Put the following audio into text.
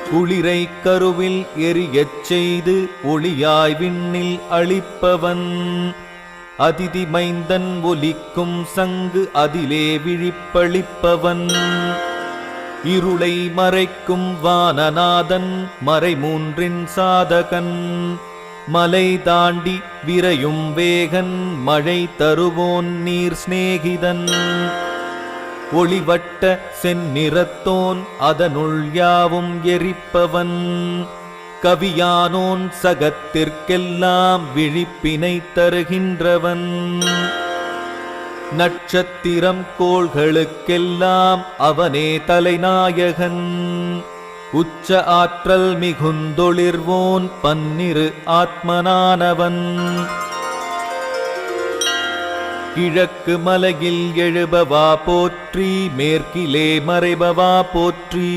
குளிரை கருவில் எரியச் செய்து ஒளியாய் விண்ணில் அளிப்பவன் அதிதி மைந்தன் ஒலிக்கும் சங்கு அதிலே விழிப்பளிப்பவன் இருளை மறைக்கும் வானநாதன் மறைமூன்றின் சாதகன் மலை தாண்டி விரையும் வேகன் மழை தருவோன் நீர் சிநேகிதன் ஒளிவட்ட செந்நிறத்தோன் அதனுள் யாவும் எரிப்பவன் கவியானோன் சகத்திற்கெல்லாம் விழிப்பினை தருகின்றவன் நட்சத்திரம் கோள்களுக்கெல்லாம் அவனே தலைநாயகன் உச்ச ஆற்றல் மிகுந்தொளிர்வோன் பன்னிரு ஆத்மனானவன் கிழக்கு மலையில் எழுபவா போற்றி மேற்கிலே மறைபவா போற்றி